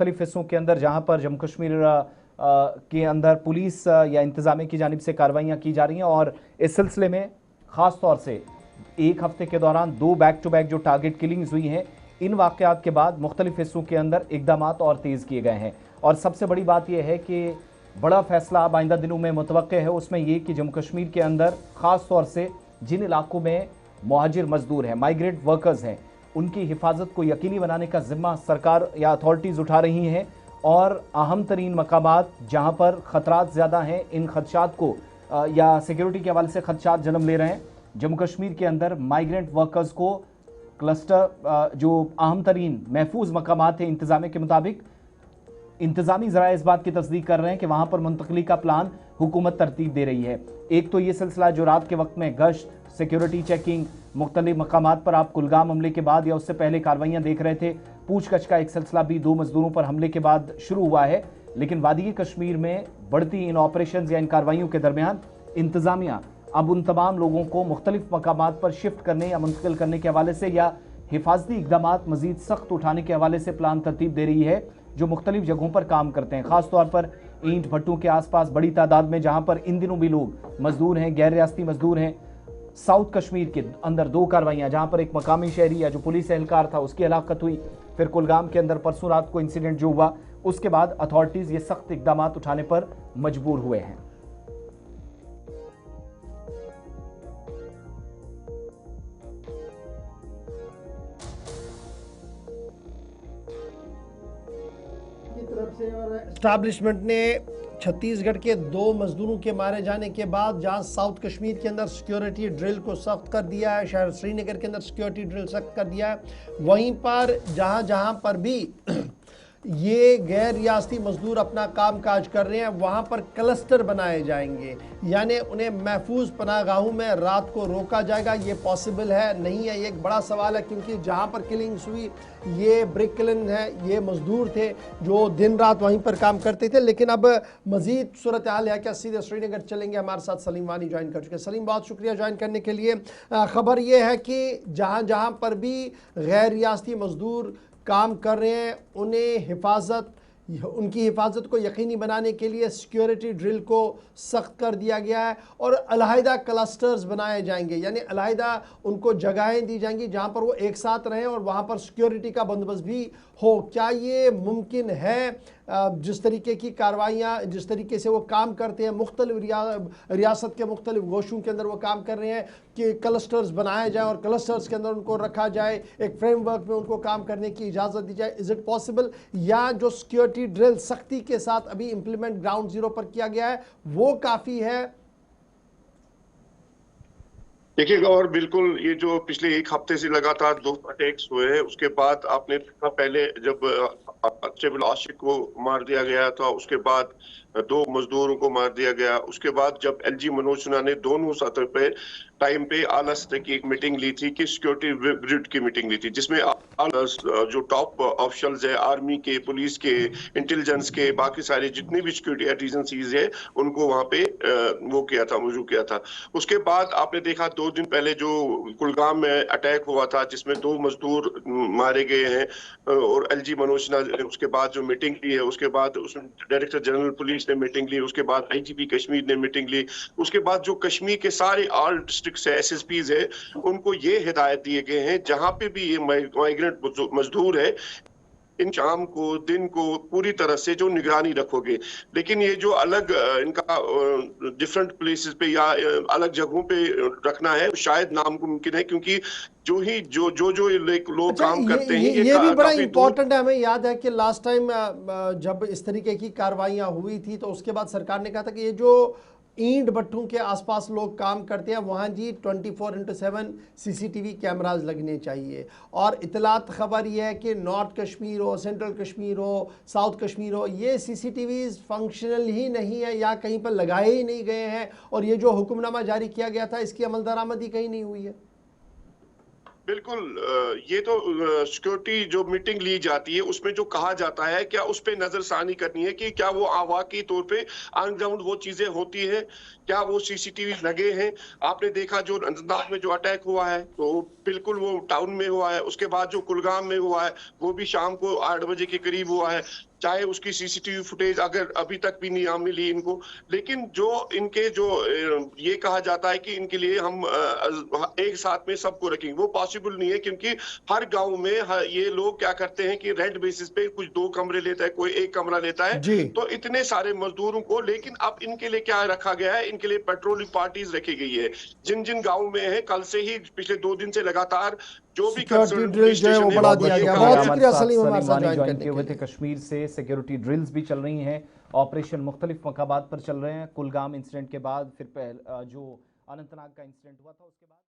मुख्तलिफ हिस्सों के अंदर जहां पर जम्मू कश्मीर के अंदर पुलिस या इंतजामिया की जानिब से कार्रवाइयां की जा रही हैं और इस सिलसिले में ख़ास तौर से एक हफ्ते के दौरान 2 बैक टू बैक जो टारगेट किलिंग्स हुई हैं, इन वाक़यात के बाद मुख्तलिफ हिस्सों के अंदर इकदाम और तेज़ किए गए हैं। और सबसे बड़ी बात यह है कि बड़ा फैसला अब आइंदा दिनों में मुतवक्के है, उसमें यह कि जम्मू कश्मीर के अंदर ख़ास तौर से जिन इलाकों में मुहाजिर मजदूर हैं, माइग्रेंट वर्कर्स हैं, उनकी हिफाजत को यकीनी बनाने का जिम्मा सरकार या अथॉरिटीज़ उठा रही हैं। और अहम तरीन मकामात जहाँ पर ख़तरात ज़्यादा हैं, इन खदशात को या सिक्योरिटी के हवाले से खदशात जन्म ले रहे हैं, जम्मू कश्मीर के अंदर माइग्रेंट वर्कर्स को क्लस्टर जो अहम तरीन महफूज मकामात हैं इंतज़ामिया के मुताबिक, इंतजामी ज़राए इस बात की तस्दीक कर रहे हैं कि वहाँ पर मुंतकली का प्लान हुकूमत तरतीब दे रही है। एक तो ये सिलसिला जो रात के वक्त में गश्त, सिक्योरिटी चेकिंग, मुख्तलिफ मकामात पर आप कुलगाम हमले के बाद या उससे पहले कार्रवाइयाँ देख रहे थे, पूछगछ का एक सिलसिला भी 2 मजदूरों पर हमले के बाद शुरू हुआ है। लेकिन वादी कश्मीर में बढ़ती इन ऑपरेशन या इन कार्रवाइयों के दरमियान इंतजामिया अब उन तमाम लोगों को मुख्तलिफ मकामात पर शिफ्ट करने या मुंतकिल करने के हवाले से या हिफाजती इकदाम मजीद सख्त उठाने के हवाले से प्लान तरतीब दे रही है, जो मुख्तलिफ जगहों पर काम करते हैं, ख़ास तौर पर ईंट भट्टों के आसपास बड़ी तादाद में, जहाँ पर इन दिनों भी लोग मजदूर हैं, गैर रियासती मजदूर हैं। साउथ कश्मीर के अंदर 2 कार्रवाइयाँ, जहाँ पर एक मकामी शहरी या जो पुलिस एहलकार था उसकी हलाकत हुई, फिर कुलगाम के अंदर परसों रात को इंसिडेंट जो हुआ, उसके बाद अथॉरिटीज़ ये सख्त इकदाम उठाने पर मजबूर हुए हैं। तरफ से और एस्टैब्लिशमेंट ने छत्तीसगढ़ के 2 मजदूरों के मारे जाने के बाद जहां साउथ कश्मीर के अंदर सिक्योरिटी ड्रिल को सख्त कर दिया है, शहर श्रीनगर के अंदर सिक्योरिटी ड्रिल सख्त कर दिया है, वहीं पर जहां जहां पर भी ये गैर रियासती मजदूर अपना काम काज कर रहे हैं, वहाँ पर क्लस्टर बनाए जाएंगे, यानी उन्हें महफूज पनाहगाहों में रात को रोका जाएगा। ये पॉसिबल है नहीं है, ये एक बड़ा सवाल है, क्योंकि जहाँ पर किलिंग्स हुई ये ब्रिक किलिंग है, ये मजदूर थे जो दिन रात वहीं पर काम करते थे। लेकिन अब मजीद सूरत हाल है क्या, सीधे श्रीनगर चलेंगे, हमारे साथ सलीम वानी ज्वाइन कर चुके हैं। सलीम, बहुत शुक्रिया ज्वाइन करने के लिए। ख़बर ये है कि जहाँ जहाँ पर भी गैर रियासती मजदूर काम कर रहे हैं, उनकी हिफाजत को यकीनी बनाने के लिए सिक्योरिटी ड्रिल को सख्त कर दिया गया है और अलहदा क्लस्टर्स बनाए जाएंगे, यानी अलहदा उनको जगहें दी जाएंगी जहां पर वो एक साथ रहें और वहां पर सिक्योरिटी का बंदोबस्त भी हो। क्या ये मुमकिन है? जिस तरीके की कार्रवाइयाँ, जिस तरीके से वो काम करते हैं, मुख्तलिफ रियासत के मुख्तलिफ गोशों के अंदर वो काम कर रहे हैं कि क्लस्टर्स बनाए जाएँ और क्लस्टर्स के अंदर उनको रखा जाए, एक फ्रेमवर्क में उनको काम करने की इजाज़त दी जाए, इज़ इट पॉसिबल? या जो सिक्योरिटी ड्रिल सख्ती के साथ अभी इम्प्लीमेंट ग्राउंड जीरो पर किया गया है वो काफ़ी है? देखिएगा, और बिल्कुल ये जो पिछले 1 हफ्ते से लगातार 2 अटैक्स हुए हैं, उसके बाद आपने देखा पहले जब अब्दुल आशिक को मार दिया गया था, उसके बाद 2 मजदूरों को मार दिया गया, उसके बाद जब एलजी मनोज सिन्हा ने दोनों सतह पे टाइम पे आला सतह की एक मीटिंग ली थी कि सिक्योरिटी ग्रिड की मीटिंग ली थी, जिसमें जो टॉप ऑफिशियल्स है, आर्मी के, पुलिस के, इंटेलिजेंस के, बाकी सारे जितनी भी सिक्योरिटी एजेंसीज है, उनको वहां पे वो किया था, मौजूद किया था। उसके बाद आपने देखा 2 दिन पहले जो कुलगाम में अटैक हुआ था, जिसमें 2 मजदूर मारे गए हैं, और एलजी मनोज सिन्हा उसके बाद जो मीटिंग ली है, उसके बाद उसमें डायरेक्टर जनरल पुलिस ने मीटिंग ली, उसके बाद आईजीपी कश्मीर ने मीटिंग ली, उसके बाद जो कश्मीर के सारे ऑल डिस्ट्रिक्ट है, एसएसपीज है, उनको ये हिदायत दिए गए हैं जहां पे भी ये माइग्रेंट मजदूर है, इन शाम को, दिन को पूरी तरह से जो निगरानी रखोगे। लेकिन ये जो अलग इनका डिफरेंट प्लेसेस पे या अलग जगहों पे रखना है, शायद नामुमकिन है, क्योंकि जो लोग काम करते हैं ये भी बड़ा इंपॉर्टेंट है। हमें याद है कि लास्ट टाइम जब इस तरीके की कार्रवाइयां हुई थी तो उसके बाद सरकार ने कहा था कि ये जो ईंट भट्टों के आसपास लोग काम करते हैं वहाँ जी 24/7 सीसीटीवी कैमराज लगने चाहिए। और इतलात खबर ये है कि नॉर्थ कश्मीर हो, सेंट्रल कश्मीर हो, साउथ कश्मीर हो, ये सीसीटीवी फंक्शनल ही नहीं है या कहीं पर लगाए ही नहीं गए हैं, और ये जो हुक्मनामा जारी किया गया था इसकी अमल दरामदी कहीं नहीं हुई है। बिल्कुल, ये तो सिक्योरिटी जो मीटिंग ली जाती है उसमें जो कहा जाता है, क्या उस पर नजरसानी करनी है कि क्या वो वाकई तौर पे ऑन ग्राउंड वो चीजें होती है, क्या वो सीसीटीवी लगे हैं। आपने देखा जो अनंतनाग में जो अटैक हुआ है तो बिल्कुल वो टाउन में हुआ है, उसके बाद जो कुलगाम में हुआ है वो भी शाम को 8 बजे के करीब हुआ है। चाहे उसकी सीसीटीवी फुटेज अगर अभी तक भी नहीं मिली इनको। लेकिन जो इनके जो ये कहा जाता है कि इनके लिए हम एक साथ में सबको रखेंगे, वो पॉसिबल नहीं है, क्योंकि हर गांव में ये लोग क्या करते हैं कि रेंट बेसिस पे कुछ 2 कमरे लेता है, कोई 1 कमरा लेता है। जी। तो इतने सारे मजदूरों को, लेकिन अब इनके लिए क्या रखा गया है, इनके लिए पेट्रोलिंग पार्टीज रखी गई है। जिन जिन गाँव में है, कल से ही पिछले 2 दिन से लगातार जो भी सिक्योरिटी कंसर्न ड्रिल पुलिस जो है वो स्टेशन है, बढ़ा वो दिया ये गया। कहा बहुत गया। शुक्रिया हमारे सलीम, साथ हमारे साथ वानी ज्वाइन ज्वाइन करने किए हुए के थे लिए। कश्मीर से। सिक्योरिटी ड्रिल्स भी चल रही हैं, ऑपरेशन मुख्तलिफ मकामात पर चल रहे हैं। कुलगाम इंसिडेंट के बाद फिर जो अनंतनाग का इंसिडेंट हुआ था उसके बाद